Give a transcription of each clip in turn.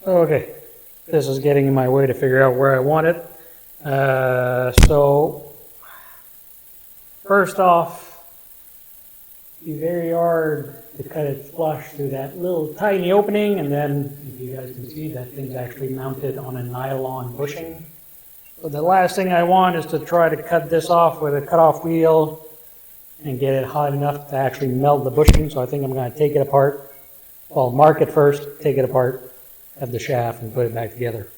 Okay, this is getting in my way to figure out where I want it. So, first off, it'd be very hard to cut it flush through that little tiny opening, and then, if you guys can see, that thing's actually mounted on a nylon bushing. So the last thing I want is to try to cut this off with a cutoff wheel and get it hot enough to actually melt the bushing. So I think I'm going to take it apart. Well, mark it first, take it apart, have the shaft, and put it back together.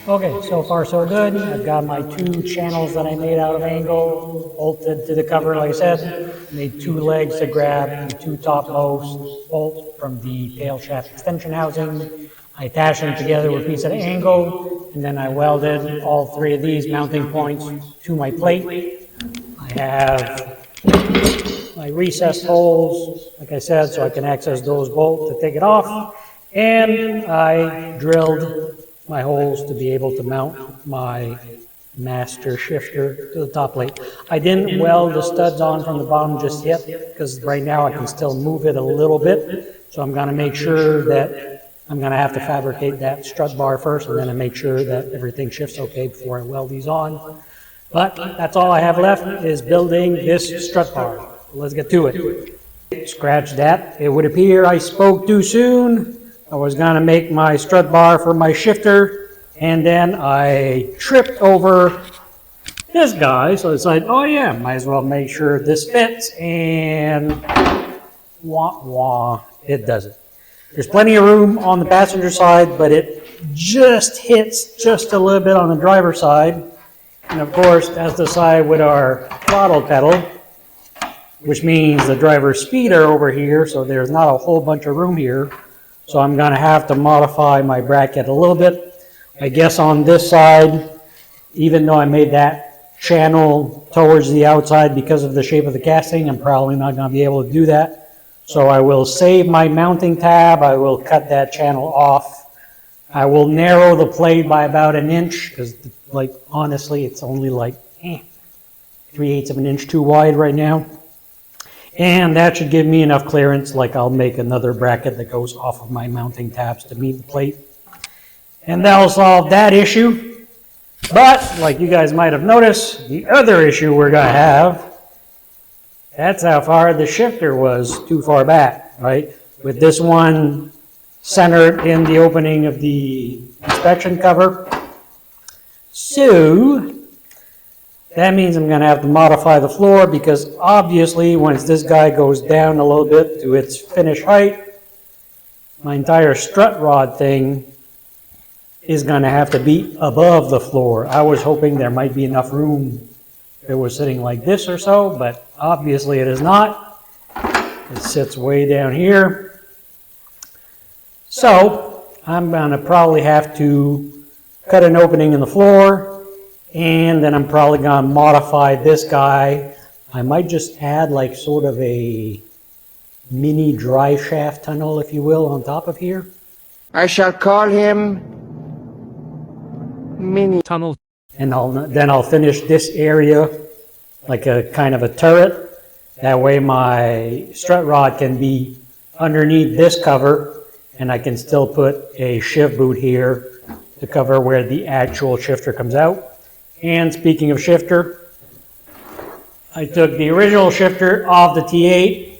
Okay, so far so good. I've got my two channels that I made out of angle bolted to the cover, like I said. Made two legs to grab the two topmost bolts from the tail shaft extension housing. I attached them together with a piece of angle, and then I welded all three of these mounting points to my plate. I have my recessed holes, like I said, so I can access those bolts to take it off. And I drilled my holes to be able to mount my master shifter to the top plate. I didn't weld the studs on from the bottom just yet, because right now I can still move it a little bit. So I'm going to make sure that I'm going to have to fabricate that strut bar first, and then I make sure that everything shifts okay before I weld these on. But that's all I have left, is building this strut bar. Let's get to it. Scratch that. It would appear I spoke too soon. I was going to make my strut bar for my shifter, and then I tripped over this guy, so it's like, oh yeah, might as well make sure this fits, and wah wah, it doesn't. There's plenty of room on the passenger side, but it just hits just a little bit on the driver's side. And of course, that's the side with our throttle pedal, which means the driver's speed are over here, so there's not a whole bunch of room here. So I'm going to have to modify my bracket a little bit. I guess on this side, even though I made that channel towards the outside because of the shape of the casting, I'm probably not going to be able to do that. So I will save my mounting tab. I will cut that channel off. I will narrow the plate by about an inch because, like, honestly, it's only like 3/8 of an inch too wide right now. And that should give me enough clearance. Like, I'll make another bracket that goes off of my mounting tabs to meet the plate. And that'll solve that issue. But, like you guys might have noticed, the other issue we're going to have, that's how far the shifter was too far back, right? With this one centered in the opening of the inspection cover. So that means I'm going to have to modify the floor because obviously once this guy goes down a little bit to its finished height, my entire strut rod thing is going to have to be above the floor. I was hoping there might be enough room if it was sitting like this or so, but obviously it is not. It sits way down here. So I'm going to probably have to cut an opening in the floor, and then I'm probably going to modify this guy. I might just add like sort of a mini dry shaft tunnel, if you will, on top of here. I shall call him Mini Tunnel. And then I'll finish this area like a kind of a turret. That way my strut rod can be underneath this cover, and I can still put a shift boot here to cover where the actual shifter comes out. And speaking of shifter, I took the original shifter off the T8,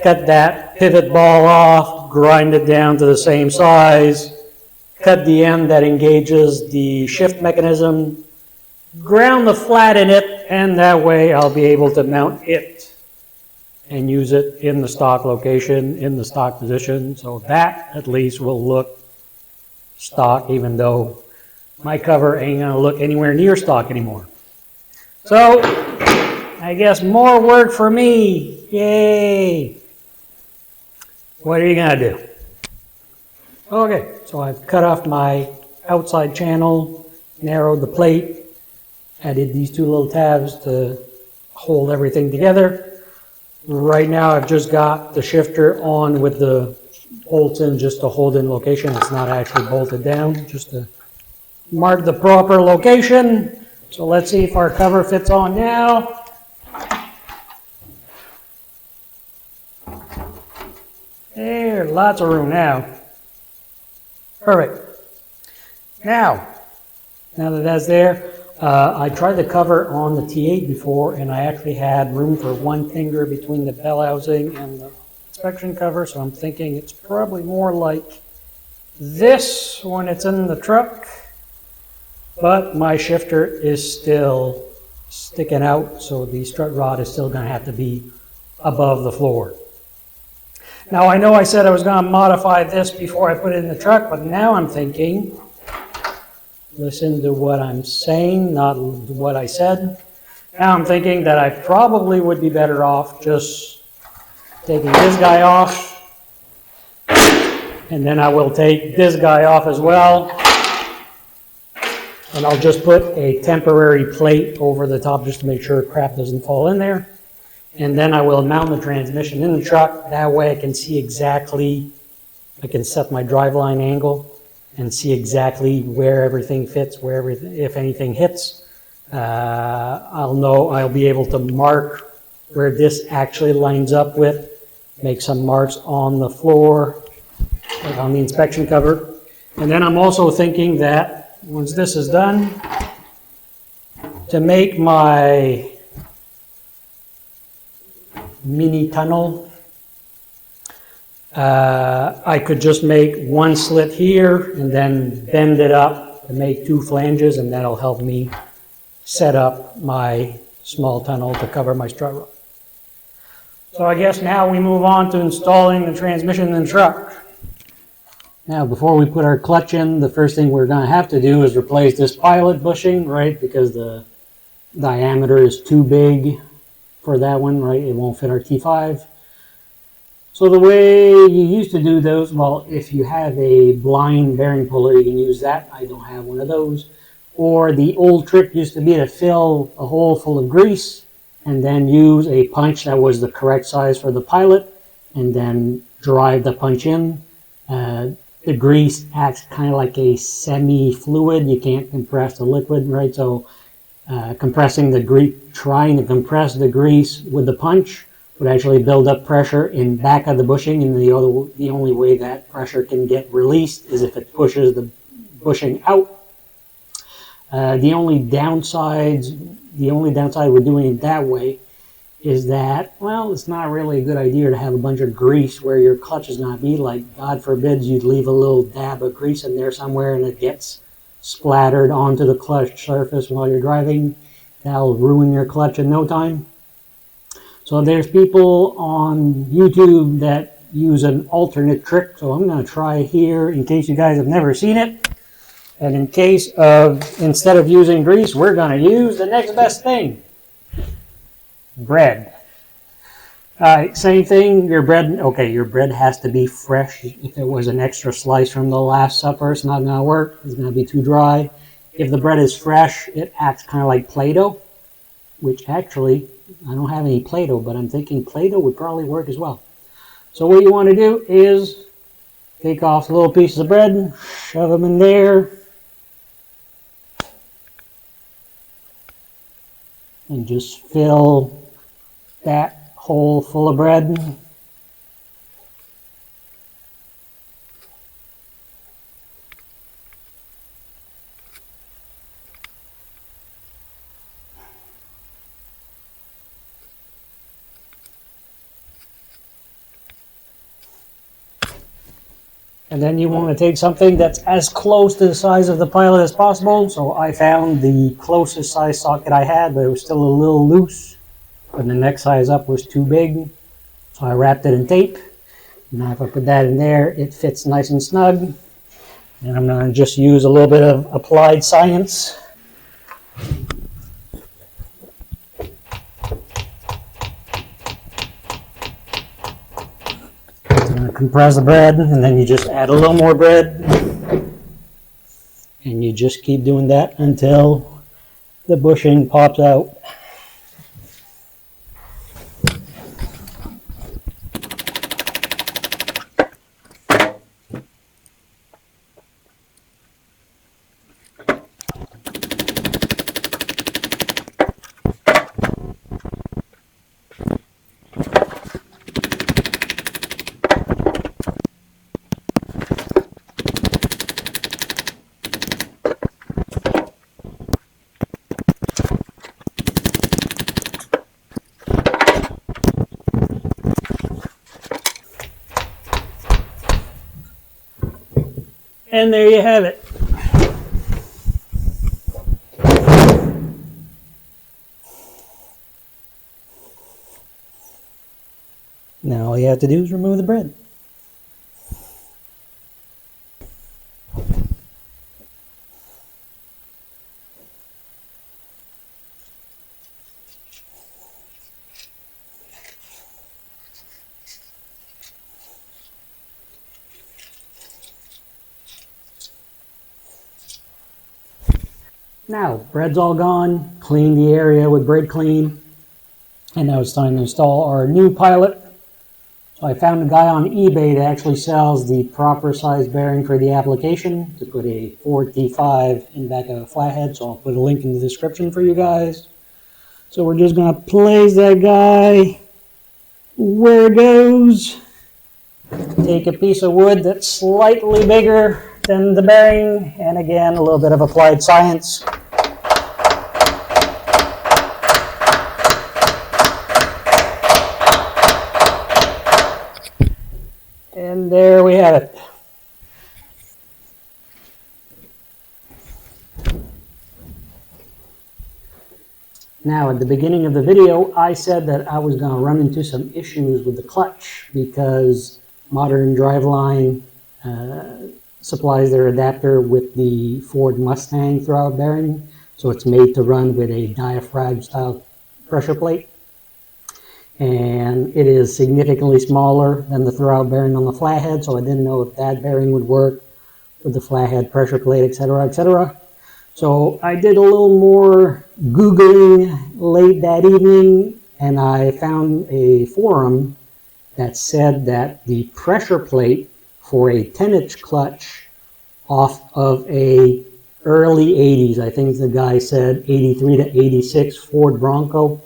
cut that pivot ball off, grind it down to the same size, cut the end that engages the shift mechanism, ground the flat in it, and that way I'll be able to mount it and use it in the stock location, in the stock position. So that at least will look stock, even though my cover ain't gonna look anywhere near stock anymore. So I guess more work for me. Yay! What are you gonna do? Okay, so I've cut off my outside channel, narrowed the plate, added these two little tabs to hold everything together. Right now I've just got the shifter on with the bolts in just to hold in location. It's not actually bolted down, just to mark the proper location. So let's see if our cover fits on now. There, lots of room now. Perfect. Now that that's there, I tried the cover on the T8 before, and I actually had room for one finger between the bell housing and the inspection cover, so I'm thinking it's probably more like this when it's in the truck, but my shifter is still sticking out, so the strut rod is still going to have to be above the floor. Now, I know I said I was going to modify this before I put it in the truck, but now I'm thinking, listen to what I'm saying, not what I said. Now I'm thinking that I probably would be better off just taking this guy off, and then I will take this guy off as well, and I'll just put a temporary plate over the top just to make sure crap doesn't fall in there. And then I will mount the transmission in the truck. That way I can see exactly, I can set my driveline angle and see exactly where everything fits, where everything, if anything hits. I'll know, I'll be able to mark where this actually lines up with, make some marks on the floor, like on the inspection cover. And then I'm also thinking that once this is done, to make my mini tunnel, I could just make one slit here and then bend it up to make two flanges, and that'll help me set up my small tunnel to cover my strut rod. So I guess now we move on to installing the transmission in the truck. Now, before we put our clutch in, the first thing we're going to have to do is replace this pilot bushing, right? Because the diameter is too big for that one, right? It won't fit our T5. So the way you used to do those, well, if you have a blind bearing puller, you can use that. I don't have one of those. Or the old trick used to be to fill a hole full of grease and then use a punch that was the correct size for the pilot and then drive the punch in. The grease acts kind of like a semi-fluid. You can't compress the liquid, right? So compressing the grease, trying to compress the grease with the punch would actually build up pressure in back of the bushing, and the only way that pressure can get released is if it pushes the bushing out. The only downside with doing it that way is that, well, it's not really a good idea to have a bunch of grease where your clutch is going to be. Like, God forbid you'd leave a little dab of grease in there somewhere and it gets splattered onto the clutch surface while you're driving. That'll ruin your clutch in no time. So there's people on YouTube that use an alternate trick. So I'm going to try here in case you guys have never seen it. And in case of, instead of using grease, we're going to use the next best thing. Bread. Same thing, your bread has to be fresh. If it was an extra slice from the Last Supper, it's not going to work. It's going to be too dry. If the bread is fresh, it acts kind of like Play-Doh, which actually, I don't have any Play-Doh, but I'm thinking Play-Doh would probably work as well. So what you want to do is take off the little pieces of bread, shove them in there, and just fill that hole full of bread. And then you want to take something that's as close to the size of the pilot as possible. So I found the closest size socket I had, but it was still a little loose. But the next size up was too big. So I wrapped it in tape. Now if I put that in there, it fits nice and snug. And I'm going to just use a little bit of applied science. I'm going to compress the bread, and then you just add a little more bread. And you just keep doing that until the bushing pops out. And there you have it. Now all you have to do is remove the bread. Now, bread's all gone, clean the area with bread clean, and now it's time to install our new pilot. So I found a guy on eBay that actually sells the proper size bearing for the application to put a Ford T5 in back of a Flathead, so I'll put a link in the description for you guys. So we're just going to place that guy where it goes. Take a piece of wood that's slightly bigger than the bearing, and again, a little bit of applied science. And there we have it. Now, at the beginning of the video, I said that I was going to run into some issues with the clutch because modern driveline supplies their adapter with the Ford Mustang throwout bearing. So it's made to run with a diaphragm style pressure plate. And it is significantly smaller than the throwout bearing on the Flathead, so I didn't know if that bearing would work with the Flathead pressure plate, etc., etc. So I did a little more Googling late that evening, and I found a forum that said that the pressure plate for a 10-inch clutch off of a early 80s, I think the guy said 83 to 86 Ford Bronco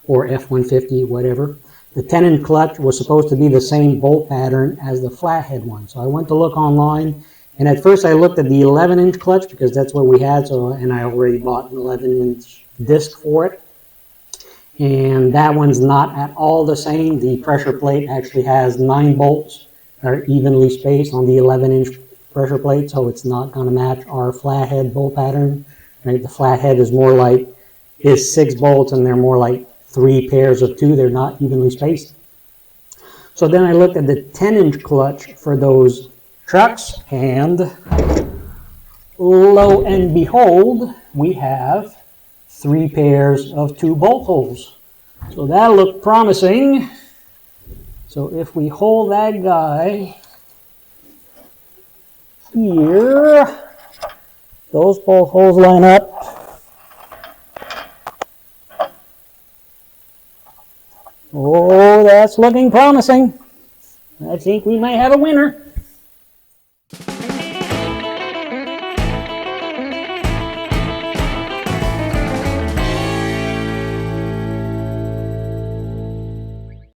or F-150, whatever. The 10-inch clutch was supposed to be the same bolt pattern as the Flathead one. So I went to look online, and at first I looked at the 11-inch clutch because that's what we had, and I already bought an 11-inch disc for it. And that one's not at all the same. The pressure plate actually has 9 bolts that are evenly spaced on the 11-inch pressure plate, so it's not going to match our Flathead bolt pattern. Right? The Flathead is more like, is 6 bolts, and they're more like 3 pairs of 2. They're not evenly spaced. So then I looked at the 10-inch clutch for those trucks, and lo and behold, we have 3 pairs of 2 bolt holes. So that looked promising. So if we hold that guy here, those bolt holes line up. Oh, that's looking promising. I think we might have a winner.